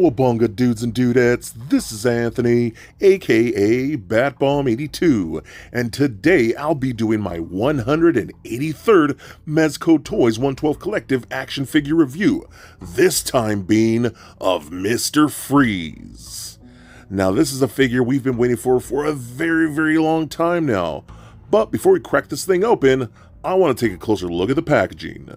Cowabunga dudes and dudettes, this is Anthony, aka BatBomb82, and today I'll be doing my 183rd Mezco Toyz 112 Collective action figure review, this time being of Mr. Freeze. Now this is a figure we've been waiting for a very long time now, but before we crack this thing open, I want to take a closer look at the packaging.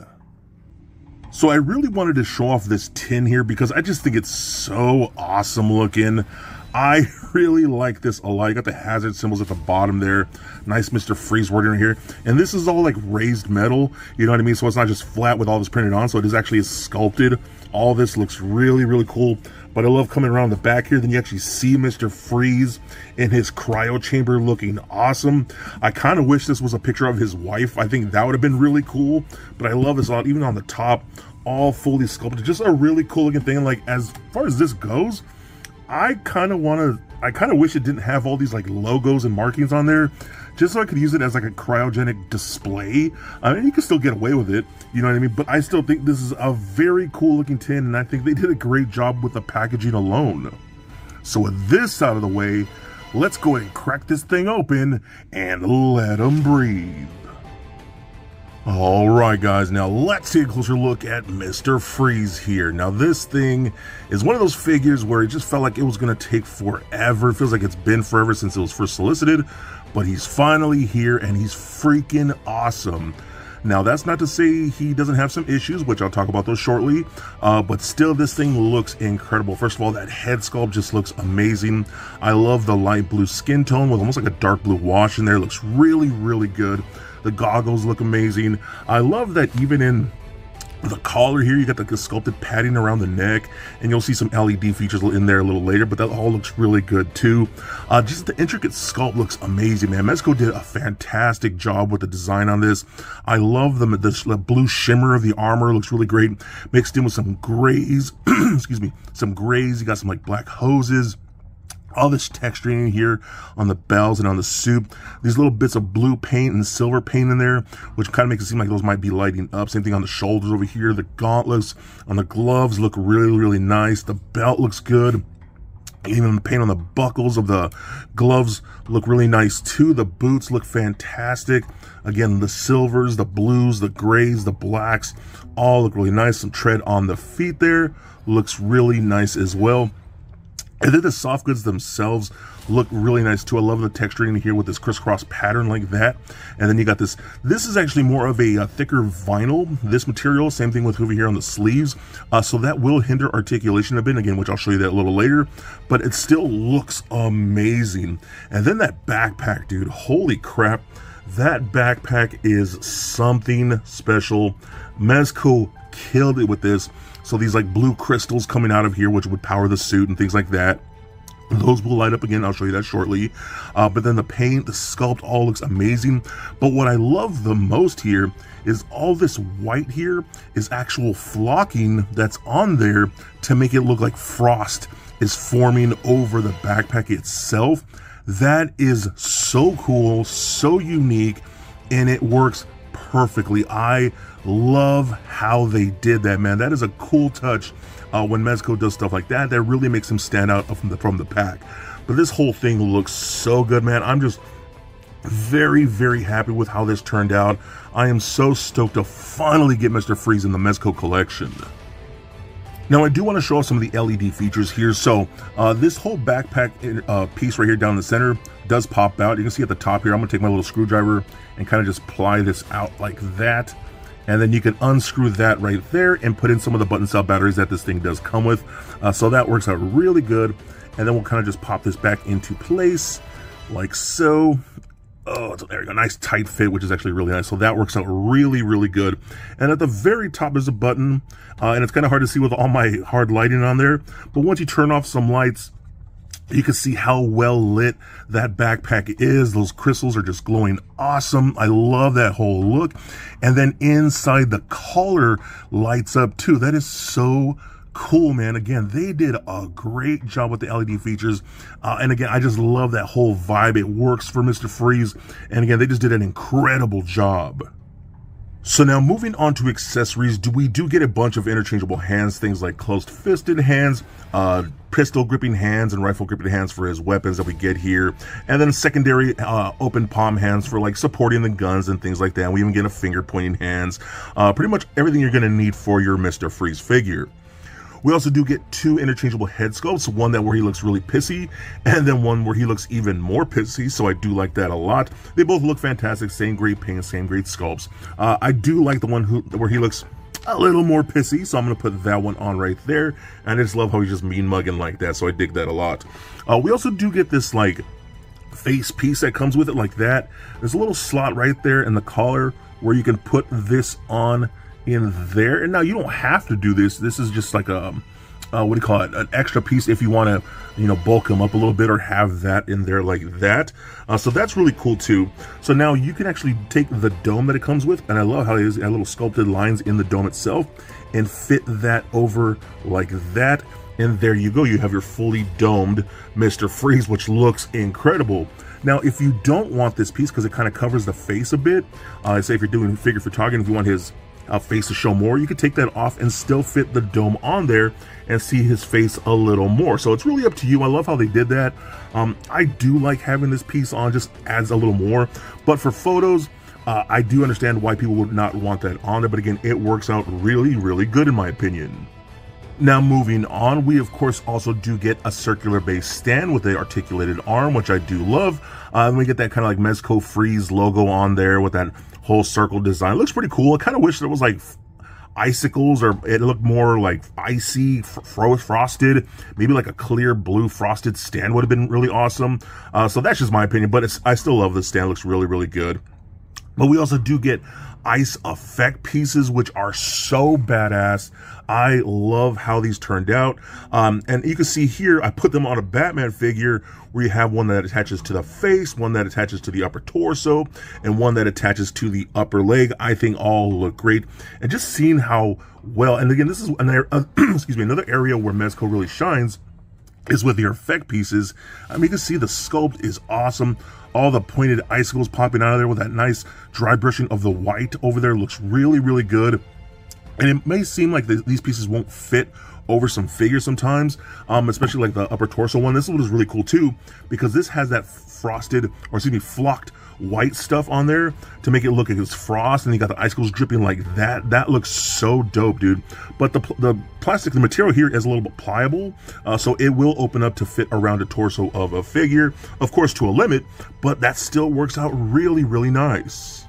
So I really wanted to show off this tin here because I just think it's so awesome looking. I really like this a lot. You got the hazard symbols at the bottom there. Nice Mr. Freeze wording here. And this is all like raised metal, you know what I mean? So it's not just flat with all this printed on, so it is actually sculpted. All this looks really cool. But I love coming around the back here, then you actually see Mr. Freeze in his cryo chamber looking awesome. I kind of wish this was a picture of his wife. I think that would have been really cool. But I love this a lot, even on the top, all fully sculpted. Just a really cool looking thing. Like, as far as this goes, I kind of wish it didn't have all these like logos and markings on there, just so I could use it as like a cryogenic display. I mean, you can still get away with it, you know what I mean? But I still think this is a very cool looking tin, and I think they did a great job with the packaging alone. So with this out of the way, let's go ahead and crack this thing open and let them breathe. Alright guys, now let's take a closer look at Mr. Freeze here. Now this thing is one of those figures where it just felt like it was going to take forever. It feels like it's been forever since it was first solicited, but he's finally here and he's freaking awesome. Now that's not to say he doesn't have some issues, which I'll talk about those shortly, but still this thing looks incredible. First of all, that head sculpt just looks amazing. I love the light blue skin tone with almost like a dark blue wash in there. It looks really good. The goggles look amazing. I love that even in the collar here, you got the sculpted padding around the neck, and you'll see some LED features in there a little later, but that all looks really good too. Just the intricate sculpt looks amazing, man. Mezco did a fantastic job with the design on this. I love the blue shimmer of the armor, looks really great, mixed in with some grays, excuse me, some grays. You got some like black hoses. All this texturing here on the bells and on the suit. These little bits of blue paint and silver paint in there, which kind of makes it seem like those might be lighting up. Same thing on the shoulders over here. The gauntlets on the gloves look really nice. The belt looks good. Even the paint on the buckles of the gloves look really nice too. The boots look fantastic. Again, the silvers, the blues, the grays, the blacks, all look really nice. Some tread on the feet there looks really nice as well. And then the soft goods themselves look really nice too. I love the texturing here with this crisscross pattern like that. And then you got this is actually more of a thicker vinyl, this material. Same thing with over here on the sleeves. So that will hinder articulation a bit, again, which I'll show you that a little later. But it still looks amazing. And then that backpack, dude, holy crap. That backpack is something special. Mezco killed it with this. So these like blue crystals coming out of here, which would power the suit and things like that. Those will light up again. I'll show you that shortly. But then the paint, the sculpt, all looks amazing. But what I love the most here is all this white here is actual flocking that's on there to make it look like frost is forming over the backpack itself. That is so cool, so unique, and it works perfectly. I love how they did that, man. That is a cool touch when Mezco does stuff like that. That really makes him stand out from the pack. But this whole thing looks so good, man. I'm just very happy with how this turned out. I am so stoked to finally get Mr. Freeze in the Mezco collection. Now I do want to show off some of the LED features here. So this whole backpack piece right here down the center does pop out. You can see at the top here, I'm gonna take my little screwdriver and kind of just ply this out like that. And then you can unscrew that right there and put in some of the button cell batteries that this thing does come with. So that works out really good. And then we'll kind of just pop this back into place like so. Oh, there we go. Nice tight fit, which is actually really nice. So that works out really good. And at the very top is a button. And it's kind of hard to see with all my hard lighting on there. But once you turn off some lights, you can see how well lit that backpack is. Those crystals are just glowing awesome. I love that whole look. And then inside the collar lights up too. That is so cool, man. Again, they did a great job with the LED features. And again, I just love that whole vibe. It works for Mr. Freeze. And again, they just did an incredible job. So now moving on to accessories, we do get a bunch of interchangeable hands, things like closed-fisted hands, pistol gripping hands, and rifle gripping hands for his weapons that we get here, and then secondary open palm hands for like supporting the guns and things like that. And we even get a finger pointing hands, pretty much everything you're going to need for your Mr. Freeze figure. We also do get 2 interchangeable head sculpts, one where he looks really pissy, and then one where he looks even more pissy, so I do like that a lot. They both look fantastic, same great paint, same great sculpts. I do like the one where he looks a little more pissy, so I'm going to put that one on right there, and I just love how he's just mean mugging like that, so I dig that a lot. We also do get this, like, face piece that comes with it like that. There's a little slot right there in the collar where you can put this on in there, and now you don't have to do this. This is just like a what do you call it, an extra piece if you want to, you know, bulk them up a little bit or have that in there like that. So that's really cool too. So now you can actually take the dome that it comes with, and I love how it has little sculpted lines in the dome itself, and fit that over like that, and there you go. You have your fully domed Mr. Freeze, which looks incredible. Now, if you don't want this piece because it kind of covers the face a bit, say if you're doing figure photography, if you want his face to show more, you could take that off and still fit the dome on there and see his face a little more. So it's really up to you. I love how they did that. I do like having this piece on, just adds a little more. But for photos, I do understand why people would not want that on there. But again, it works out really, really good in my opinion. Now moving on, we of course also do get a circular base stand with the articulated arm, which I do love. And we get that kind of like Mezco Freeze logo on there with that whole circle design. It looks pretty cool. I kind of wish there was like icicles, or it looked more like icy, frosted. Maybe like a clear blue frosted stand would have been really awesome. So that's just my opinion, but I still love this stand. It looks really, really good. But we also do get ice effect pieces, which are so badass. I love how these turned out. And you can see here, I put them on a Batman figure where you have one that attaches to the face, one that attaches to the upper torso, and one that attaches to the upper leg. I think all look great. And just seeing how well, and again, this is another, excuse me, another area where Mezco really shines is with the effect pieces. I mean, you can see the sculpt is awesome. All the pointed icicles popping out of there with that nice dry brushing of the white over there looks really, really good. And it may seem like these pieces won't fit over some figures sometimes, especially like the upper torso one. This one is really cool too, because this has that frosted, or excuse me, flocked white stuff on there to make it look like it's frost, and you got the icicles dripping like that. That looks so dope, dude. But the plastic, the material here is a little bit pliable, so it will open up to fit around the torso of a figure, of course to a limit, but that still works out really, really nice.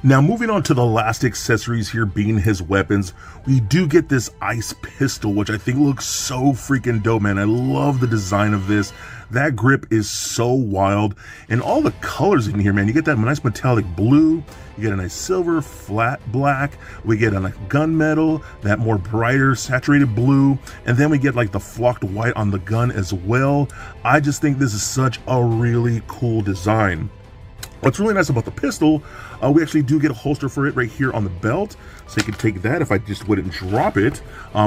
Now moving on to the last accessories here being his weapons, we do get this ice pistol, which I think looks so freaking dope, man. I love the design of this. That grip is so wild, and all the colors in here, man. You get that nice metallic blue, you get a nice silver, flat black, we get a like gunmetal, that more brighter saturated blue, and then we get like the flocked white on the gun as well. I just think this is such a really cool design. What's really nice about the pistol, we actually do get a holster for it right here on the belt, so you can take that. If I just wouldn't drop it,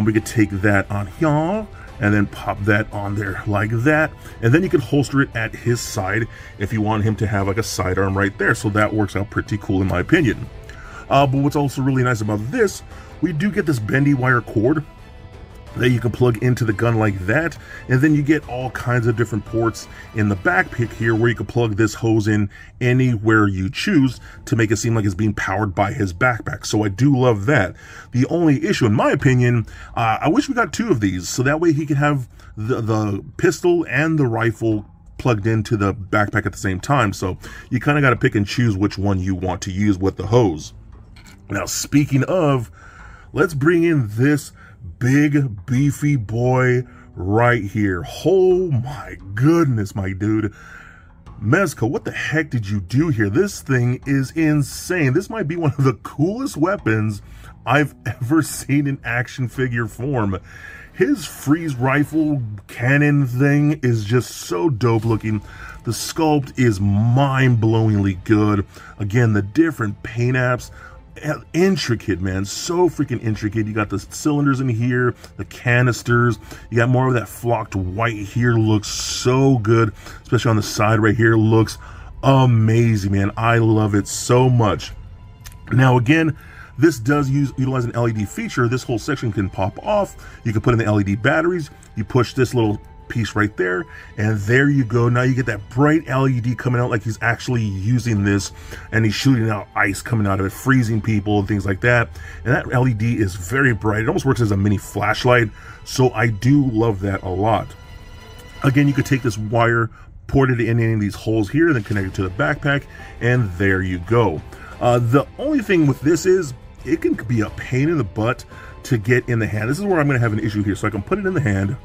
we could take that on here and then pop that on there like that, and then you can holster it at his side if you want him to have like a sidearm right there. So that works out pretty cool in my opinion. But what's also really nice about this, we do get this bendy wire cord that you can plug into the gun like that, and then you get all kinds of different ports in the back pick here where you can plug this hose in anywhere you choose to make it seem like it's being powered by his backpack. So I do love that. The only issue in my opinion, I wish we got 2 of these, so that way he can have the pistol and the rifle plugged into the backpack at the same time. So you kind of got to pick and choose which one you want to use with the hose. Now speaking of, let's bring in this big beefy boy right here. Oh my goodness, my dude. Mezco, what the heck did you do here? This thing is insane. This might be one of the coolest weapons I've ever seen in action figure form. His freeze rifle cannon thing is just so dope looking. The sculpt is mind-blowingly good. Again, the different paint apps, intricate, man, so freaking intricate. You got the cylinders in here, the canisters, you got more of that flocked white here. Looks so good, especially on the side right here. Looks amazing, man. I love it so much. Now again, This does utilize an LED feature. This whole section can pop off. You can put in the LED batteries. You push this little piece right there, and there you go. Now you get that bright LED coming out like he's actually using this, and he's shooting out ice coming out of it, freezing people and things like that. And that LED is very bright. It almost works as a mini flashlight, so I do love that a lot. Again, you could take this wire, port it in any of these holes here, then connect it to the backpack, and there you go. The only thing with this is it can be a pain in the butt to get in the hand. This is where I'm going to have an issue here. So I can put it in the hand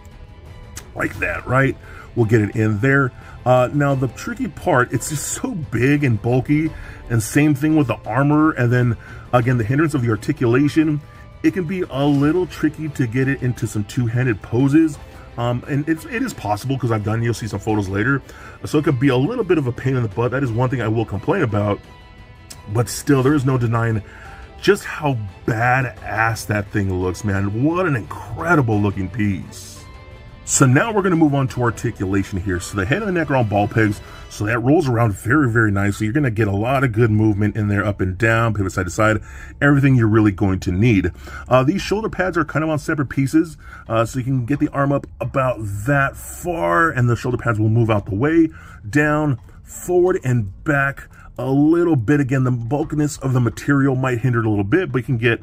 like that, right? We'll get it in there. Now the tricky part, it's just so big and bulky, and same thing with the armor, and then again the hindrance of the articulation. It can be a little tricky to get it into some two-handed poses. And it is possible, because I've done, you'll see some photos later, so it could be a little bit of a pain in the butt. That is one thing I will complain about, but still, there is no denying just how badass that thing looks, man. What an incredible looking piece. So now we're going to move on to articulation here. So the head and the neck are on ball pegs, so that rolls around very, very nicely. You're going to get a lot of good movement in there, up and down, pivot side to side, everything you're really going to need. These shoulder pads are kind of on separate pieces, so you can get the arm up about that far, and the shoulder pads will move out the way, down, forward, and back a little bit. Again, the bulkiness of the material might hinder it a little bit, but you can get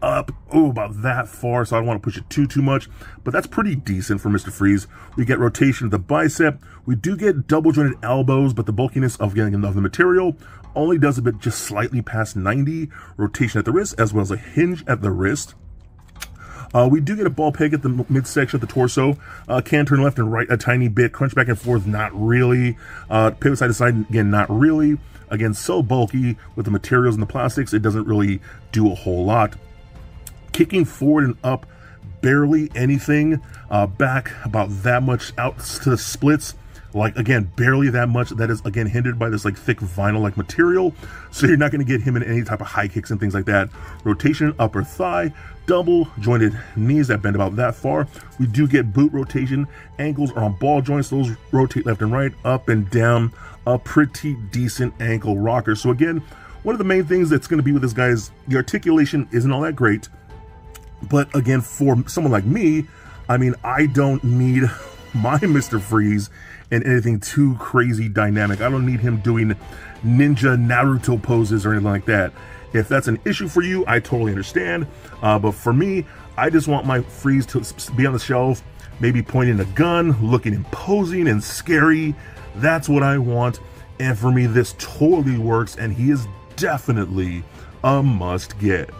up about that far, so I don't want to push it too much, but that's pretty decent for Mr. Freeze. We get rotation of the bicep. We do get double jointed elbows, but the bulkiness of the material only does a bit just slightly past 90. Rotation at the wrist, as well as a hinge at the wrist. We do get a ball peg at the midsection of the torso. Can turn left and right a tiny bit. Crunch back and forth, not really. Pivot side to side, again, not really. Again, so bulky with the materials and the plastics, it doesn't really do a whole lot. Kicking forward and up, barely anything. Back about that much, out to the splits, like again, barely that much. That is again hindered by this like thick vinyl like material, so you're not going to get him in any type of high kicks and things like that. Rotation upper thigh, double jointed knees that bend about that far. We do get boot rotation. Ankles are on ball joints, those rotate left and right, up and down. A pretty decent ankle rocker. So again, one of the main things that's going to be with this guy is the articulation isn't all that great. But again, for someone like me, I mean, I don't need my Mr. Freeze in anything too crazy dynamic. I don't need him doing ninja Naruto poses or anything like that. If that's an issue for you, I totally understand. But for me, I just want my Freeze to be on the shelf, maybe pointing a gun, looking imposing and scary. That's what I want. And for me, this totally works, and he is definitely a must get.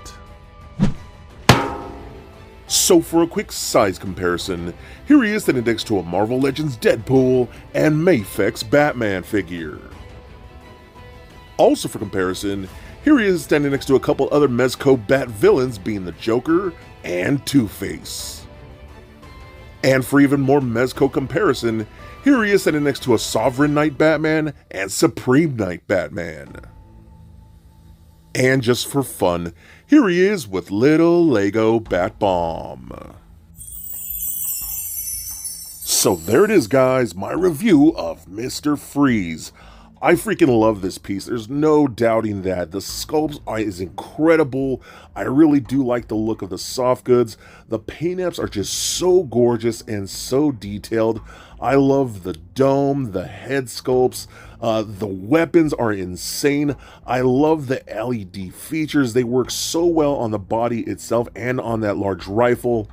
So for a quick size comparison, here he is standing next to a Marvel Legends Deadpool and Mafex Batman figure. Also for comparison, here he is standing next to a couple other Mezco Bat villains, being the Joker and Two-Face. And for even more Mezco comparison, here he is standing next to a Sovereign Knight Batman and Supreme Knight Batman. And just for fun, here he is with little Lego Bat Bomb. So there it is, guys, my review of Mr. Freeze. I freaking love this piece. There's no doubting that. The sculpts is incredible. I really do like the look of the soft goods. The paint apps are just so gorgeous and so detailed. I love the dome, the head sculpts. The weapons are insane. I love the LED features. They work so well on the body itself and on that large rifle.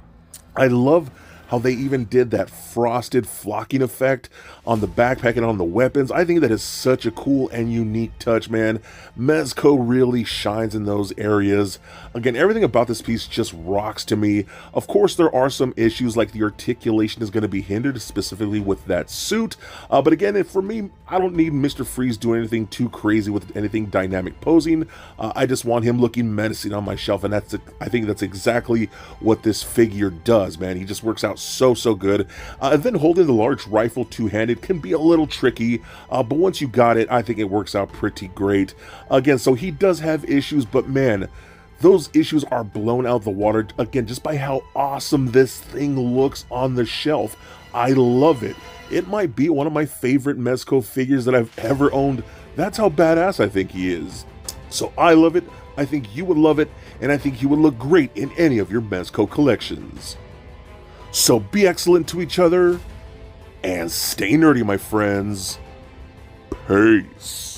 I love how they even did that frosted flocking effect on the backpack and on the weapons. I think that is such a cool and unique touch, man. Mezco really shines in those areas. Again, everything about this piece just rocks to me. Of course, there are some issues, like the articulation is going to be hindered, specifically with that suit. But again, for me, I don't need Mr. Freeze doing anything too crazy with anything dynamic posing. I just want him looking menacing on my shelf, and I think that's exactly what this figure does, man. He just works out so good. And then holding the large rifle two-handed can be a little tricky, but once you got it, I think it works out pretty great. Again, so he does have issues, but man, those issues are blown out the water, again, just by how awesome this thing looks on the shelf. I love it. It might be one of my favorite Mezco figures that I've ever owned. That's how badass I think he is. So I love it. I think you would love it, and I think he would look great in any of your Mezco collections. So be excellent to each other, and stay nerdy, my friends. Peace.